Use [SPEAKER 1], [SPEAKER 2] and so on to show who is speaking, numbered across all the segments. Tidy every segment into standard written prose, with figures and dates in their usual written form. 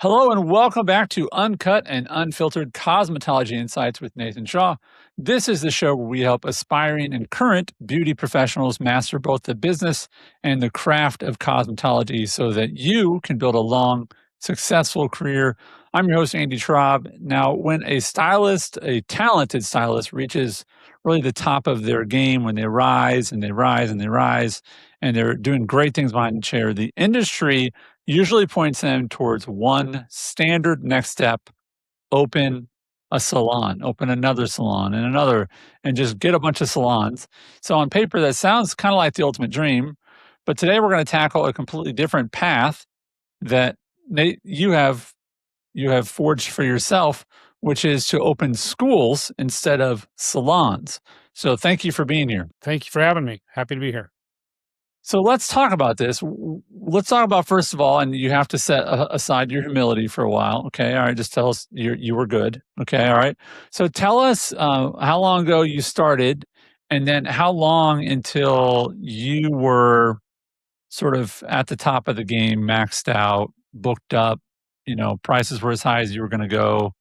[SPEAKER 1] Hello and welcome back to Uncut and Unfiltered Cosmetology Insights with Nathan Shaw. This is the show where we help aspiring and current beauty professionals master both the business and the craft of cosmetology so that you can build a long, successful career. I'm your host, Andy Traub. Now, when a stylist, a talented stylist, reaches really the top of their game, when they rise and they rise and they rise, and they're doing great things behind the chair, the industry usually points them towards one standard next step: open a salon, open another salon and another, and just get a bunch of salons. So, on paper, that sounds kind of like the ultimate dream. But today, we're going to tackle a completely different path that Nate, you have forged for yourself, which is to open schools instead of salons. So, thank you for being here.
[SPEAKER 2] Thank you for having me. Happy to be here.
[SPEAKER 1] So let's talk about this. Let's talk about, first of all, and you have to set aside your humility for a while. Okay. All right. Just tell us you were good. Okay. All right. So tell us how long ago you started, and then how long until you were sort of at the top of the game, maxed out, booked up, prices were as high as you were going to go.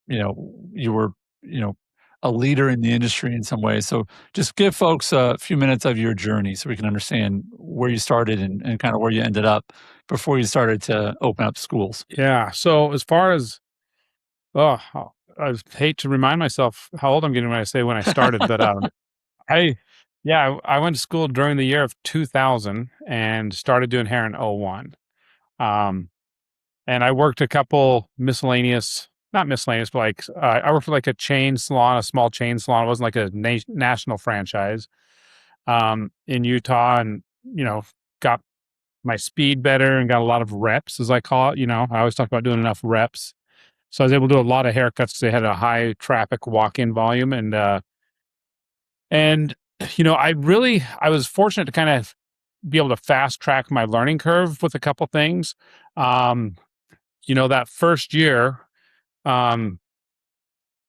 [SPEAKER 1] You were, you know, a leader in the industry in some ways. So just give folks a few minutes of your journey so we can understand where you started and kind of where you ended up before you started to open up schools.
[SPEAKER 2] Yeah. So as far as, oh, I hate to remind myself how old I'm getting when I say when I started, but I, yeah, I went to school during the year of 2000 and started doing hair in '01. Um, and I worked a couple miscellaneous, not miscellaneous, but like I worked for like a chain salon, a small chain salon. It wasn't like a national franchise in Utah, and got my speed better and got a lot of reps, as I call it. I always talk about doing enough reps. So I was able to do a lot of haircuts because they had a high traffic walk-in volume. And I was fortunate to kind of be able to fast track my learning curve with a couple things. Um, that first year, um,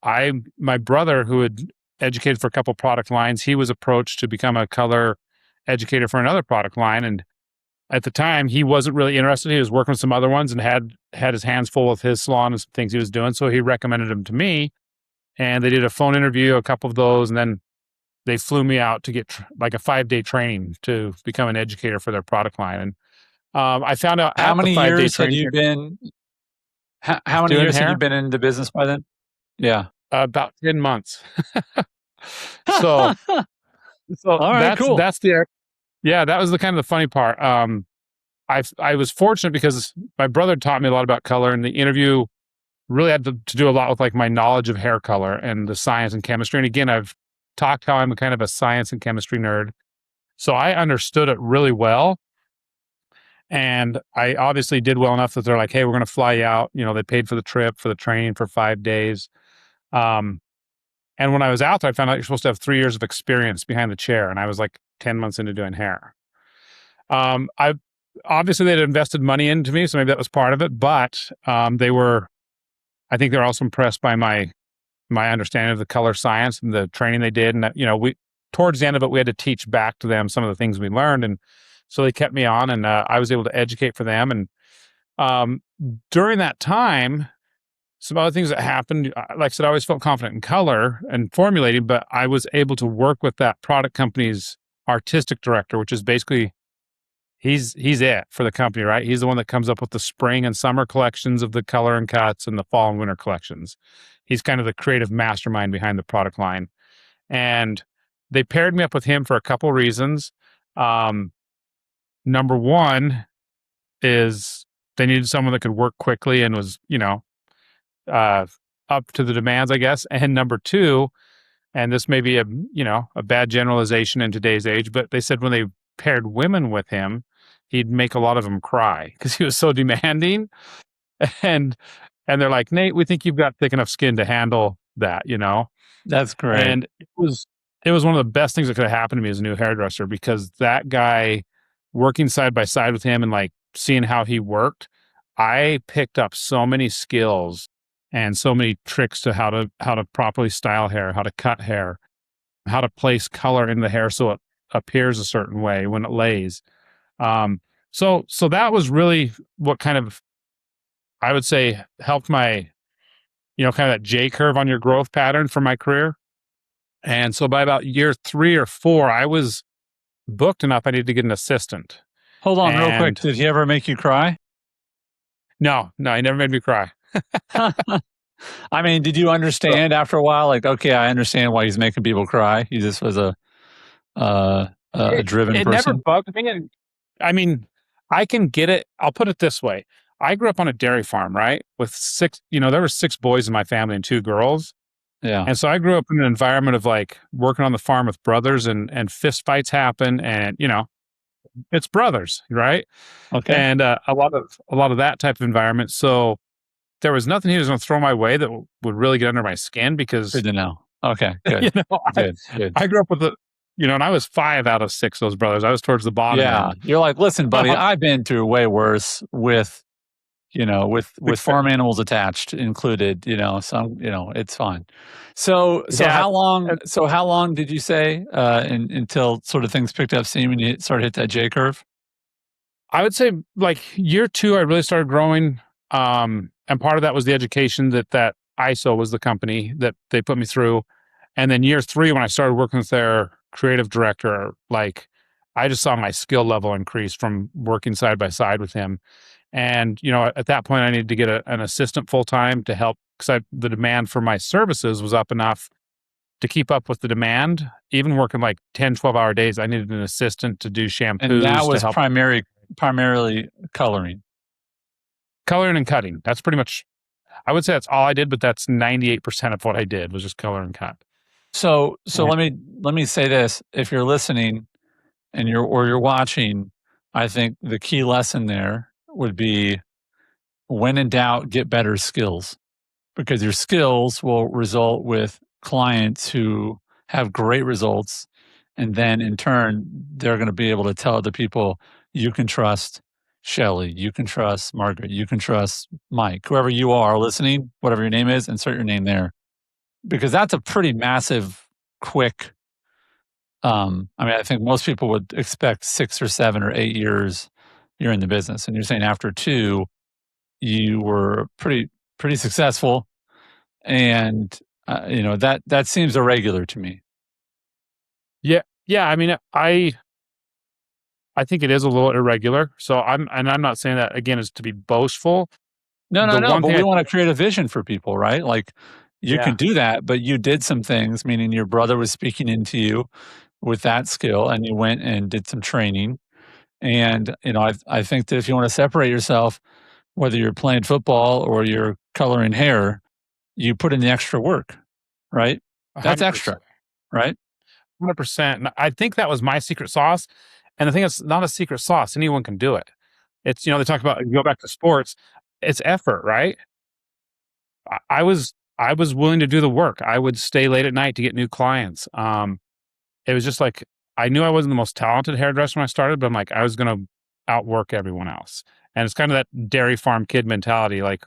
[SPEAKER 2] my brother, who had educated for a couple product lines, he was approached to become a color educator for another product line. And at the time, he wasn't really interested. He was working with some other ones and had his hands full with his salon and some things he was doing. So he recommended him to me, and they did a phone interview, a couple of those, and then they flew me out to get like a 5-day training to become an educator for their product line. And I found out
[SPEAKER 1] How
[SPEAKER 2] at the
[SPEAKER 1] many
[SPEAKER 2] 5-day
[SPEAKER 1] years had
[SPEAKER 2] training
[SPEAKER 1] you been? How many
[SPEAKER 2] doing
[SPEAKER 1] years had you
[SPEAKER 2] hair,
[SPEAKER 1] been in the business by then? Yeah.
[SPEAKER 2] about 10 months. So, so
[SPEAKER 1] All right. Cool.
[SPEAKER 2] that's the, yeah, that was the kind of the funny part. I was fortunate because my brother taught me a lot about color, and the interview really had to do a lot with like my knowledge of hair color and the science and chemistry. And again, I've talked how I'm a kind of a science and chemistry nerd, so I understood it really well. And I obviously did well enough that they're like, "Hey, we're going to fly you out." They paid for the trip, for the training for 5 days. Um, and when I was out there, I found out you're supposed to have 3 years of experience behind the chair, and I was like 10 months into doing hair. I obviously they'd invested money into me, so maybe that was part of it. But I think they were also impressed by my understanding of the color science and the training they did. And that, we towards the end of it, we had to teach back to them some of the things we learned, and so they kept me on, and I was able to educate for them. And um, during that time, some other things that happened, like I said, I always felt confident in color and formulating, but I was able to work with that product company's artistic director, which is basically he's it for the company, right? He's the one that comes up with the spring and summer collections of the color and cuts and the fall and winter collections. He's kind of the creative mastermind behind the product line. And they paired me up with him for a couple reasons. Um, Number one is they needed someone that could work quickly and was, uh, up to the demands, I guess. And number two, and this may be a bad generalization in today's age, but they said when they paired women with him, he'd make a lot of them cry because he was so demanding. And they're like, "Nate, we think you've got thick enough skin to handle that."
[SPEAKER 1] That's great.
[SPEAKER 2] And it was one of the best things that could have happened to me as a new hairdresser, because that guy, working side by side with him and like seeing how he worked, I picked up so many skills and so many tricks to how to properly style hair, how to cut hair, how to place color in the hair so it appears a certain way when it lays. So that was really what kind of I would say helped my, kind of that J curve on your growth pattern for my career. And so by about year 3 or 4, I was booked enough. I needed to get an assistant.
[SPEAKER 1] Hold on real quick.
[SPEAKER 2] And
[SPEAKER 1] Did he ever make you cry?
[SPEAKER 2] no, no, he never made me cry.
[SPEAKER 1] I mean, did you
[SPEAKER 2] So,
[SPEAKER 1] understand after a while? Like, okay, I understand why he's making people cry. He just was a
[SPEAKER 2] it,
[SPEAKER 1] driven
[SPEAKER 2] it never
[SPEAKER 1] person.
[SPEAKER 2] bugged me. And I mean, I can get it. I'll put it this way. I grew up on a dairy farm, right? With six, there were 6 boys in my family and 2 girls.
[SPEAKER 1] Yeah.
[SPEAKER 2] And so I grew up in an environment of like working on the farm with brothers, and fist fights happen, and it's brothers, right?
[SPEAKER 1] Okay.
[SPEAKER 2] And a lot of that type of environment. So there was nothing he was going to throw my way that would really get under my skin because
[SPEAKER 1] Good to know. Okay.
[SPEAKER 2] you
[SPEAKER 1] Good.
[SPEAKER 2] know I,
[SPEAKER 1] Good. Good.
[SPEAKER 2] I grew up with and I was 5 out of 6 of those brothers. I was towards the bottom
[SPEAKER 1] Yeah.
[SPEAKER 2] end.
[SPEAKER 1] You're like, listen, buddy, I've been through way worse with with farm animals attached included, some, it's fine. So
[SPEAKER 2] Yeah,
[SPEAKER 1] how long did you say until sort of things picked up steam and you started to hit that J curve?
[SPEAKER 2] I would say like year 2, I really started growing. And part of that was the education that ISO was the company that they put me through. And then year 3, when I started working with their creative director, like I just saw my skill level increase from working side by side with him. And, at that point I needed to get an assistant full time to help because the demand for my services was up enough to keep up with the demand. Even working like 10, 12-hour days, I needed an assistant to do
[SPEAKER 1] And that
[SPEAKER 2] shampoos to
[SPEAKER 1] was
[SPEAKER 2] help
[SPEAKER 1] primarily coloring.
[SPEAKER 2] coloring and cutting. That's pretty much, I would say that's all I did, but that's 98% of what I did was just color and cut.
[SPEAKER 1] So
[SPEAKER 2] Yeah.
[SPEAKER 1] let me say this. If you're listening and you're watching, I think the key lesson there would be when in doubt, get better skills, because your skills will result with clients who have great results. And then in turn, they're going to be able to tell other people, you can trust Shelly, you can trust Margaret, you can trust Mike, whoever you are listening, whatever your name is, insert your name there. Because that's a pretty massive, quick, I mean, I think most people would expect 6 or 7 or 8 years you're in the business. And you're saying after two, you were pretty successful, and that seems irregular to me.
[SPEAKER 2] Yeah. Yeah. I mean, I think it is a little irregular. So I'm not saying that again is to be boastful.
[SPEAKER 1] No, no,
[SPEAKER 2] The
[SPEAKER 1] no,
[SPEAKER 2] one
[SPEAKER 1] but
[SPEAKER 2] thing
[SPEAKER 1] we
[SPEAKER 2] I
[SPEAKER 1] want to create a vision for people, right? Like, you can
[SPEAKER 2] Yeah,
[SPEAKER 1] do that, but you did some things, meaning your brother was speaking into you with that skill, and you went and did some training. And I think that if you want to separate yourself, whether you're playing football or you're coloring hair, you put in the extra work, right? That's extra,
[SPEAKER 2] 100%.
[SPEAKER 1] right?
[SPEAKER 2] 100%. And I think that was my secret sauce. And the thing is, not a secret sauce. Anyone can do it. It's, they talk about, you go back to sports, it's effort, right? I was willing to do the work. I would stay late at night to get new clients. It was just like, I knew I wasn't the most talented hairdresser when I started, but I'm like, I was going to outwork everyone else. And it's kind of that dairy farm kid mentality. Like,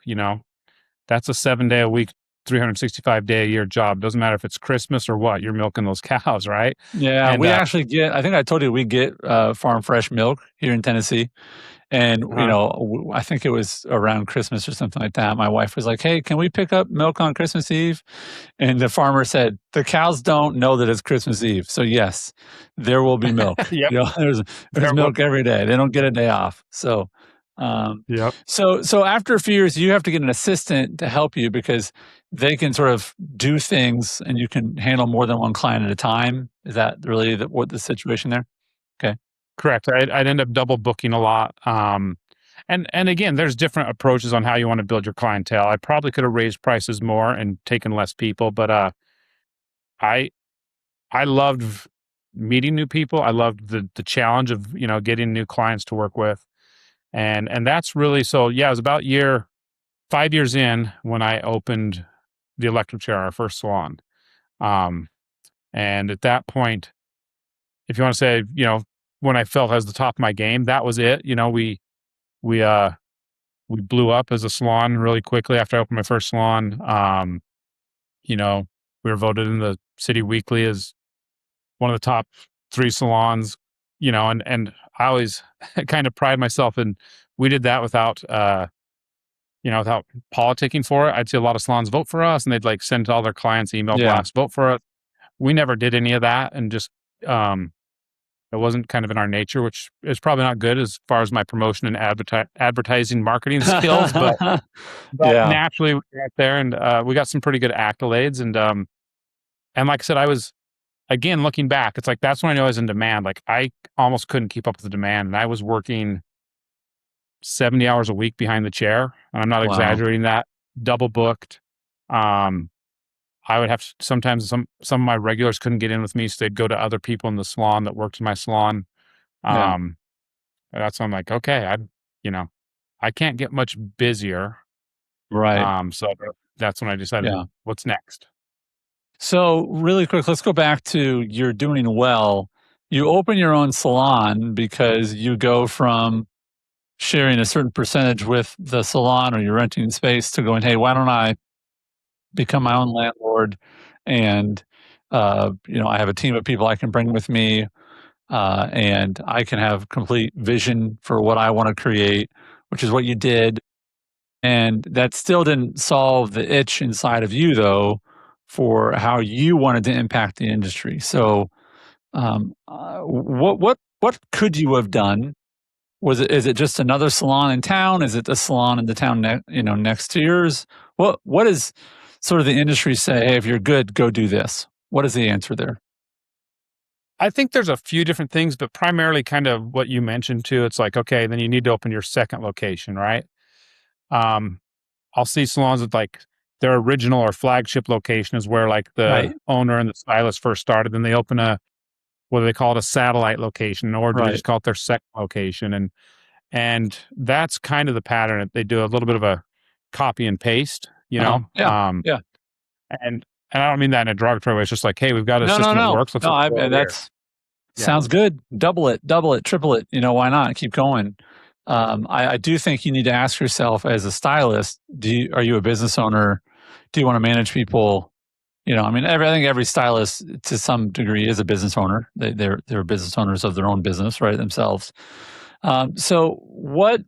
[SPEAKER 2] that's a 7-day a week, 365-day a year job. Doesn't matter if it's Christmas or what, you're milking those cows, right?
[SPEAKER 1] Yeah,
[SPEAKER 2] And
[SPEAKER 1] we actually get, I think I told you, we get farm fresh milk here in Tennessee. And,
[SPEAKER 2] uh
[SPEAKER 1] I think it was around Christmas or something like that. My wife was like, "Hey, can we pick up milk on Christmas Eve?" And the farmer said, "The cows don't know that it's Christmas Eve. So yes, there will be milk.
[SPEAKER 2] yep,
[SPEAKER 1] There's
[SPEAKER 2] there will
[SPEAKER 1] milk every day. They don't get a day off." Um,
[SPEAKER 2] yep,
[SPEAKER 1] so after a few years, you have to get an assistant to help you because they can sort of do things and you can handle more than one client at a time. Is that really what the situation there? Okay.
[SPEAKER 2] correct. I'd end up double booking a lot. And again, there's different approaches on how you want to build your clientele. I probably could have raised prices more and taken less people, but I I loved meeting new people. I loved the challenge of getting new clients to work with, and that's really so. Yeah, it was about 5 years in when I opened the electric chair, our first salon. Um, and at that point, if you want to say, when I felt as the top of my game, that was it. We uh we blew up as a salon really quickly after I opened my first salon. You know, we were voted in the City Weekly as one of the top 3 salons. And I always kind of pride myself in we did that without without politicking for it. I'd see a lot of salons vote for us, and they'd like send to all their clients email
[SPEAKER 1] Yeah.
[SPEAKER 2] blasts, vote for us. We never did any of that, and just um, it wasn't kind of in our nature, which is probably not good as far as my promotion and advertising marketing skills. But
[SPEAKER 1] Yeah.
[SPEAKER 2] naturally we got there, and we got some pretty good accolades. And like I said, I was again looking back, it's like that's when I know I was in demand. Like I almost couldn't keep up with the demand, and I was working 70 hours a week behind the chair, and I'm not
[SPEAKER 1] Wow.
[SPEAKER 2] exaggerating that, double booked. Um, I would have to, sometimes some of my regulars couldn't get in with me, so they'd go to other people in the salon that worked in my salon.
[SPEAKER 1] Yeah.
[SPEAKER 2] Um, and that's when I'm like, okay, you know, I can't get much busier.
[SPEAKER 1] Right.
[SPEAKER 2] So that's when I decided,
[SPEAKER 1] Yeah.
[SPEAKER 2] what's next?
[SPEAKER 1] So, really quick, let's go back to you're doing well. You open your own salon because you go from sharing a certain percentage with the salon or you're renting space to going, hey, why don't I become my own landlord? And, I have a team of people I can bring with me, and I can have complete vision for what I want to create, which is what you did. And that still didn't solve the itch inside of you, though, for how you wanted to impact the industry. So, what could you have done? Is it just another salon in town? Is it the salon in the town next to yours? What is sort of the industry say? Hey, if you're good, go do this. What is the answer there?
[SPEAKER 2] I think there's a few different things, but primarily kind of what you mentioned too. It's like, okay, then you need to open your second location, right? Um, I'll see salons with like their original or flagship location is where like the
[SPEAKER 1] Right,
[SPEAKER 2] owner and the stylist first started. Then they open what do they call it, a satellite location, or do they
[SPEAKER 1] right.
[SPEAKER 2] just call it their second location? And that's kind of the pattern. They do a little bit of a copy and paste,
[SPEAKER 1] Yeah, yeah.
[SPEAKER 2] and I don't mean that in a derogatory way. It's just like, hey, we've got a
[SPEAKER 1] No, no,
[SPEAKER 2] system that
[SPEAKER 1] no,
[SPEAKER 2] works. Let's
[SPEAKER 1] no.
[SPEAKER 2] roll it here.
[SPEAKER 1] That's
[SPEAKER 2] Yeah.
[SPEAKER 1] sounds good. Double it, triple it. Why not? Keep going. I do think you need to ask yourself as a stylist: are you a business owner? Do you want to manage people? I think every stylist to some degree is a business owner. They're business owners of their own business, right? Themselves. So, what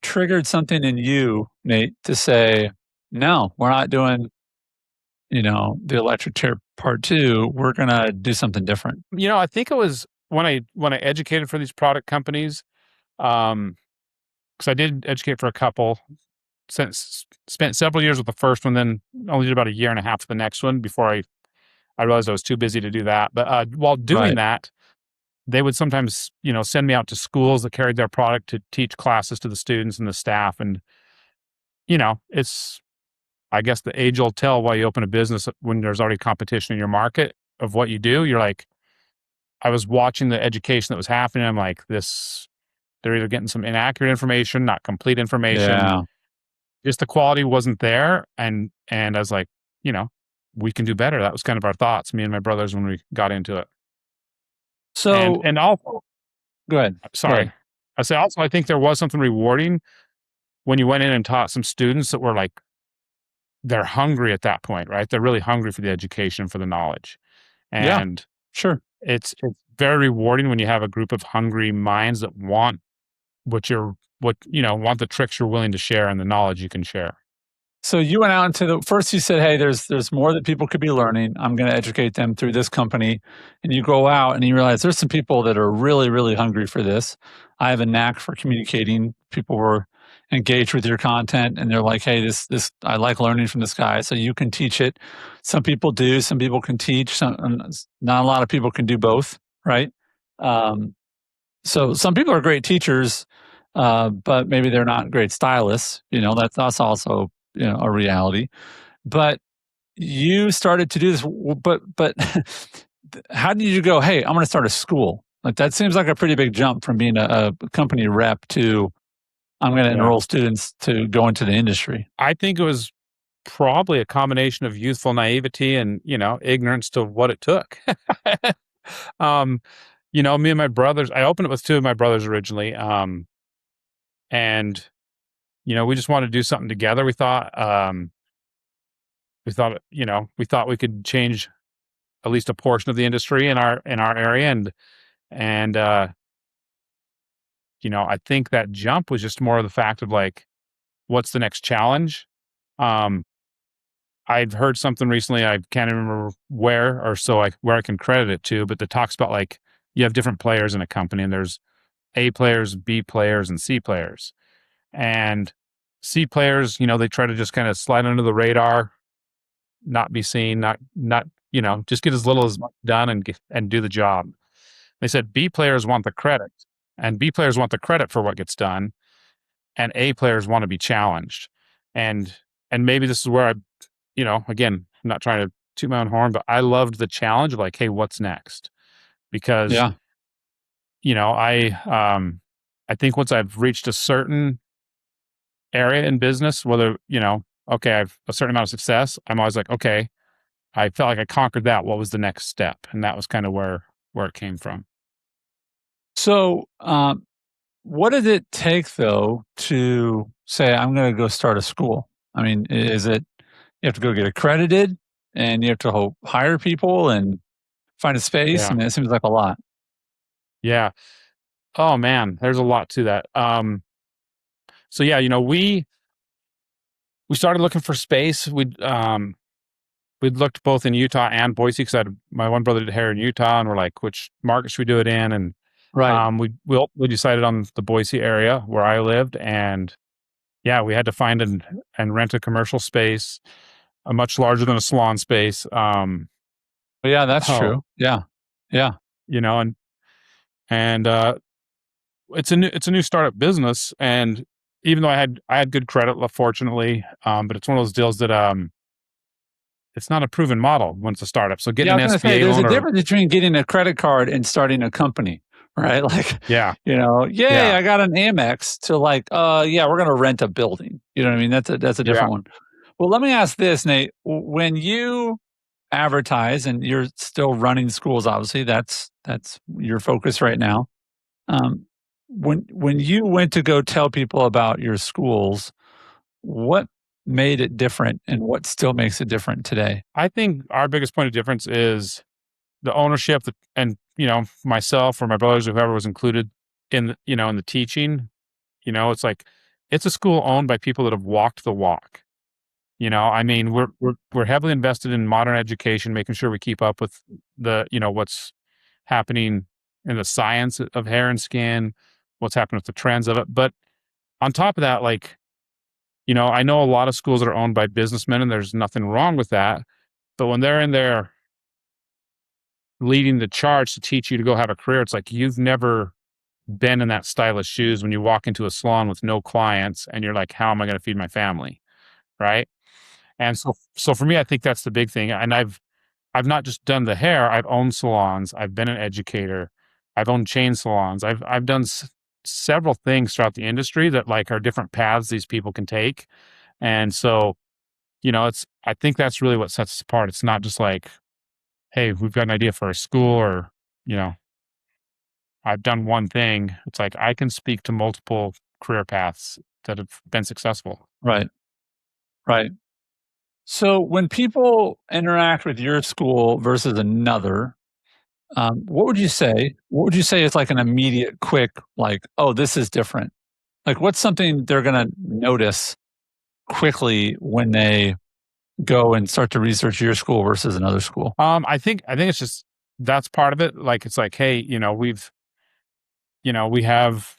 [SPEAKER 1] triggered something in you, Nate, to say, no, we're not doing the electric chair part two. We're gonna do something different.
[SPEAKER 2] I think it was when I educated for these product companies, um, because I did educate for a couple. Since spent several years with the first one, then only did about a year and a half with the next one before I realized I was too busy to do that. But while doing
[SPEAKER 1] Right.
[SPEAKER 2] that, they would sometimes send me out to schools that carried their product to teach classes to the students and the staff. And it's, I guess, the age old tell why you open a business when there's already competition in your market of what you do. You're like, I was watching the education that was happening. I'm like, they're either getting some inaccurate information, not complete information.
[SPEAKER 1] Yeah.
[SPEAKER 2] Just the quality wasn't there. And I was like, you know, we can do better. That was kind of our thoughts, me and my brothers, when we got into it. And
[SPEAKER 1] So,
[SPEAKER 2] and also,
[SPEAKER 1] go ahead. Go
[SPEAKER 2] sorry,
[SPEAKER 1] ahead.
[SPEAKER 2] I say also I think there was something rewarding when you went in and taught some students that were like, they're hungry at that point, right? They're really hungry for the education, for the knowledge.
[SPEAKER 1] Yeah.
[SPEAKER 2] And
[SPEAKER 1] Sure.
[SPEAKER 2] it's very rewarding when you have a group of hungry minds that want want the tricks you're willing to share and the knowledge you can share.
[SPEAKER 1] So you went out into the first. You said, "Hey, there's more that people could be learning. I'm going to educate them through this company." And you go out and you realize there's some people that are really, really hungry for this. I have a knack for communicating. People were engaged with your content, and they're like, "Hey, this I like learning from this guy." So you can teach it. Some people do. Some people can teach. Not a lot of people can do both, right? Um, so some people are great teachers, but maybe they're not great stylists. That's also a reality. But you started to do this. But how did you go? Hey, I'm going to start a school. Like that seems like a pretty big jump from being a company rep to I'm going to
[SPEAKER 2] Yeah.
[SPEAKER 1] enroll students to go into the industry.
[SPEAKER 2] I think it was probably a combination of youthful naivety and, ignorance to what it took. um, me and my brothers, I opened it with two of my brothers originally. And, we just wanted to do something together. We thought we could change at least a portion of the industry in our area. And I think that jump was just more of the fact of like, what's the next challenge. Um, I've heard something recently, I can't even remember where or so like where I can credit it to, but that talks about like you have different players in a company and there's A players, B players, and C players. And C players, they try to just kind of slide under the radar, not be seen, not just get as little as much done and do the job. They said B players want the credit, and B players want the credit for what gets done, and A players want to be challenged. And and maybe this is where again, I'm not trying to toot my own horn, but I loved the challenge of like, hey, what's next? Because
[SPEAKER 1] Yeah.
[SPEAKER 2] you know, I I think once I've reached a certain area in business, whether, okay, I've a certain amount of success, I'm always like, okay, I felt like I conquered that. What was the next step? And that was kind of where it came from.
[SPEAKER 1] So, what did it take though to say, I'm going to go start a school? I mean, is it you have to go get accredited and you have to hire people and find a space? I
[SPEAKER 2] Yeah.
[SPEAKER 1] mean, it seems like a lot.
[SPEAKER 2] Yeah. Oh man, there's a lot to that. So yeah, we started looking for space. We'd looked both in Utah and Boise because my one brother did hair in Utah, and we're like, which market should we do it in? And
[SPEAKER 1] Right.
[SPEAKER 2] we decided on the Boise area where I lived, and yeah, we had to find and rent a commercial space, much larger than a salon space.
[SPEAKER 1] But yeah, that's
[SPEAKER 2] Oh,
[SPEAKER 1] true. Yeah. Yeah.
[SPEAKER 2] you know, and it's a new startup business, and even though I had good credit, fortunately, but it's one of those deals that it's not a proven model when it's a startup. So getting
[SPEAKER 1] Yeah, I
[SPEAKER 2] an
[SPEAKER 1] was gonna say
[SPEAKER 2] SBA
[SPEAKER 1] there's a
[SPEAKER 2] loan or
[SPEAKER 1] difference between getting a credit card and starting a company, right? Like,
[SPEAKER 2] yeah,
[SPEAKER 1] "Yay,
[SPEAKER 2] yeah,
[SPEAKER 1] I got an Amex," to like, yeah, we're gonna rent a building." You know what I mean? That's a
[SPEAKER 2] yeah.
[SPEAKER 1] different one. Well, let me ask this, Nate. When you advertise and you're still running schools, obviously, that's your focus right now. Um, when you went to go tell people about your schools, what made it different and what still makes it different today?
[SPEAKER 2] I think our biggest point of difference is the ownership and myself or my brothers or whoever was included in the teaching. It's like it's a school owned by people that have walked the walk. I mean, we're heavily invested in modern education, making sure we keep up with the what's happening in the science of hair and skin, what's happening with the trends of it. But on top of that, like, I know a lot of schools that are owned by businessmen, and there's nothing wrong with that. But when they're in there leading the charge to teach you to go have a career, it's like you've never been in that stylist shoes when you walk into a salon with no clients and you're like, how am I going to feed my family? Right. And so for me, I think that's the big thing. And I've not just done the hair, I've owned salons, I've been an educator, I've owned chain salons. I've done several things throughout the industry that like are different paths these people can take. And so, it's I think that's really what sets us apart. It's not just like, hey, we've got an idea for a school or, you know, I've done one thing. It's like I can speak to multiple career paths that have been successful.
[SPEAKER 1] Right. Right. So when people interact with your school versus another, what would you say? What would you say is like an immediate, quick, like, oh, this is different? Like, what's something they're going to notice quickly when they go and start to research your school versus another school?
[SPEAKER 2] I think it's just that's part of it. Like it's like, hey, we have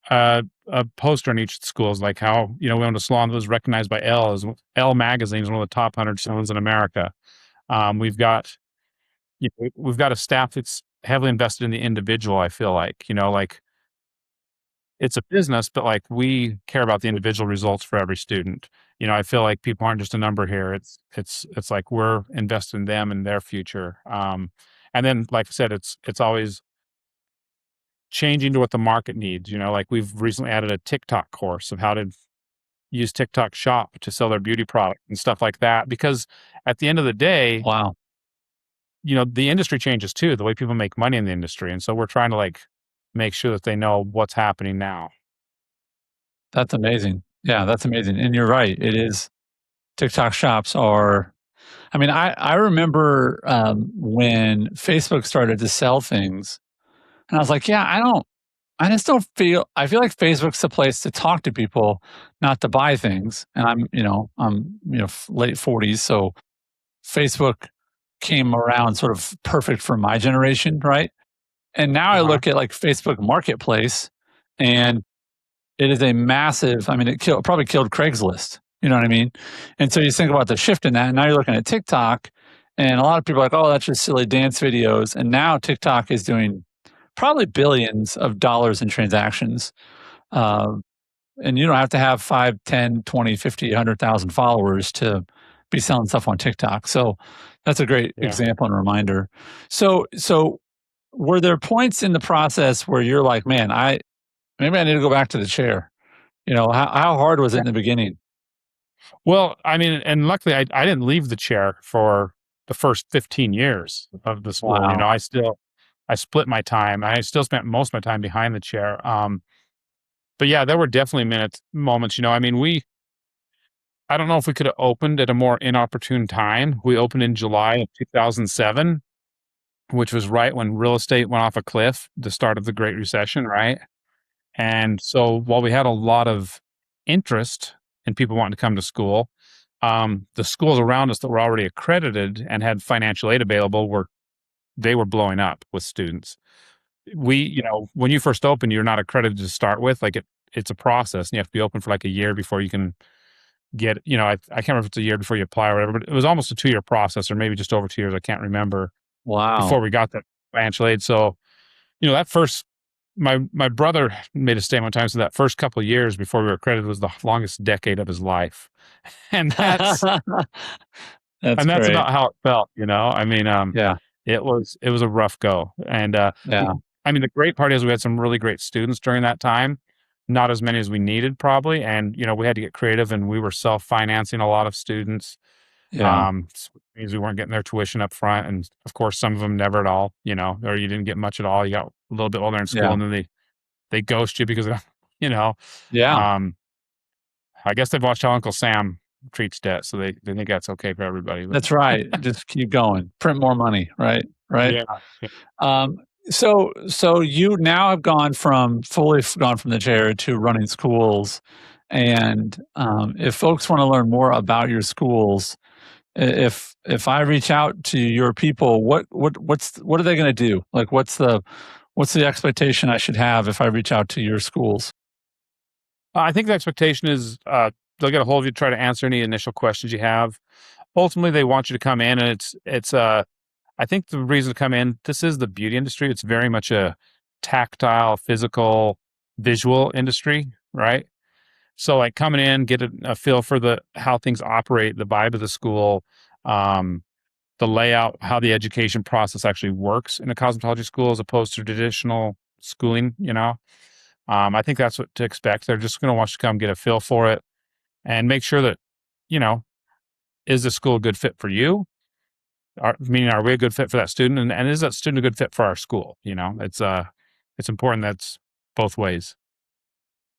[SPEAKER 2] a poster in each school is like how we owned a salon that was recognized by Elle magazine is one of the top 100 salons in America. We've got we've got a staff that's heavily invested in the individual. I feel like like it's a business, but like we care about the individual results for every student. I feel like people aren't just a number here. It's like we're invested in them and their future. And then, like I said, it's always changing to what the market needs. Like we've recently added a TikTok course of how to use TikTok Shop to sell their beauty product and stuff like that. Because at the end of the day,
[SPEAKER 1] Wow,
[SPEAKER 2] the industry changes too, the way people make money in the industry. And so we're trying to like make sure that they know what's happening now.
[SPEAKER 1] that's amazing. Yeah, that's amazing. And you're right. It is TikTok shops are. I mean, I remember when Facebook started to sell things, and I was like, yeah, I just don't feel I feel like Facebook's the place to talk to people, not to buy things, and late 40s, so Facebook came around sort of perfect for my generation, right? And now I
[SPEAKER 2] Uh-huh.
[SPEAKER 1] look at, like, Facebook Marketplace, and it is a massive, I mean, probably killed Craigslist, you know what I mean? And so you think about the shift in that, and now you're looking at TikTok, and a lot of people are like, "Oh, that's just silly dance videos," and now TikTok is doing probably billions of dollars in transactions, um, and you don't have to have 5, 10, 20, 50, 100,000 followers to be selling stuff on TikTok, so that's a great
[SPEAKER 2] Yeah.
[SPEAKER 1] example and reminder. So were there points in the process where you're like, "Man, I maybe I need to go back to the chair?" You know, how hard was it in the beginning?
[SPEAKER 2] Well, I mean, and luckily I didn't leave the chair for the first 15 years of the school.
[SPEAKER 1] Wow.
[SPEAKER 2] I split my time. I still spent most of my time behind the chair. But yeah, there were definitely moments, I mean, I don't know if we could have opened at a more inopportune time. We opened in July of 2007, which was right when real estate went off a cliff, the start of the Great Recession, right? And so while we had a lot of interest in people wanting to come to school, the schools around us that were already accredited and had financial aid available were blowing up with students. When you first open, you're not accredited to start with. It's a process, and you have to be open for like a year before you can get. I can't remember if it's a year before you apply or whatever, but it was almost a 2-year process, or maybe just over 2 years. I can't remember before
[SPEAKER 1] Wow.
[SPEAKER 2] we got that financial aid. So that first my brother made a statement one time, so that first couple of years before we were accredited was the longest decade of his life. And
[SPEAKER 1] That's
[SPEAKER 2] that's
[SPEAKER 1] great.
[SPEAKER 2] about how it felt, I mean,
[SPEAKER 1] Yeah,
[SPEAKER 2] it was a rough go. And
[SPEAKER 1] yeah,
[SPEAKER 2] I mean, the great part is we had some really great students during that time, not as many as we needed probably. And we had to get creative, and we were self-financing a lot of students.
[SPEAKER 1] yeah,
[SPEAKER 2] Which means we weren't getting their tuition up front, and of course some of them never at all, or you didn't get much at all. You got a little bit while they're in school,
[SPEAKER 1] yeah,
[SPEAKER 2] and then they ghost you because of, you know,
[SPEAKER 1] yeah.
[SPEAKER 2] um, I guess they've watched how Uncle Sam treats debt, so they think that's okay for everybody. But
[SPEAKER 1] That's right. Just keep going. Print more money, right? Right?
[SPEAKER 2] yeah, yeah.
[SPEAKER 1] Um, so you now have gone from the chair to running schools, and, if folks wanna learn more about your schools, if I reach out to your people, what are they gonna do? Like, what's the expectation I should have if I reach out to your schools?
[SPEAKER 2] I think the expectation is they'll get a hold of you, try to answer any initial questions you have. Ultimately, they want you to come in, and it's I think the reason to come in, this is the beauty industry. It's very much a tactile, physical, visual industry, right? So like coming in, get a feel for the how things operate, the vibe of the school, um, the layout, how the education process actually works in a cosmetology school as opposed to traditional schooling. I think that's what to expect. They're just going to want you to come get a feel for it and make sure that you know is the school a good fit for you? Meaning, are we a good fit for that student, and is that student a good fit for our school? It's important that's both ways.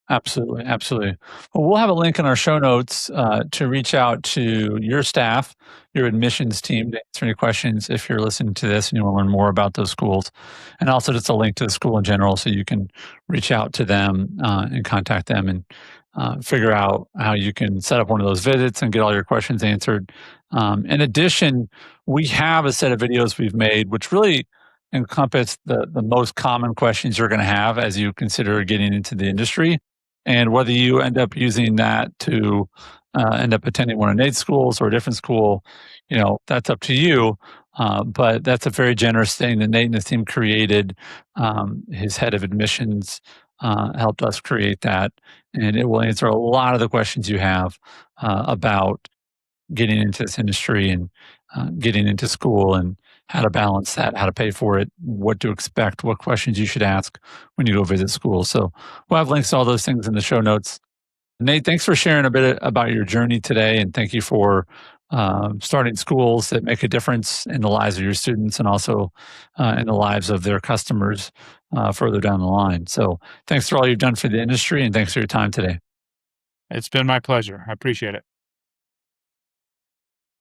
[SPEAKER 1] Absolutely, absolutely. Well, we'll have a link in our show notes to reach out to your staff, your admissions team to answer any questions if you're listening to this and you want to learn more about those schools. And also just a link to the school in general so you can reach out to them and contact them and figure out how you can set up one of those visits and get all your questions answered. In addition, we have a set of videos we've made which really encompass the most common questions you're going to have as you consider getting into the industry and whether you end up using that to end up attending one of Nate's schools or a different school, that's up to you. But that's a very generous thing that Nate and his team created. His head of admissions helped us create that, and it will answer a lot of the questions you have about getting into this industry and getting into school and how to balance that, how to pay for it, what to expect, what questions you should ask when you go visit school. So we'll have links to all those things in the show notes. Nate, thanks for sharing a bit about your journey today, and thank you for starting schools that make a difference in the lives of your students and also in the lives of their customers further down the line. So thanks for all you've done for the industry, and thanks for your time today.
[SPEAKER 2] It's been my pleasure. I appreciate it.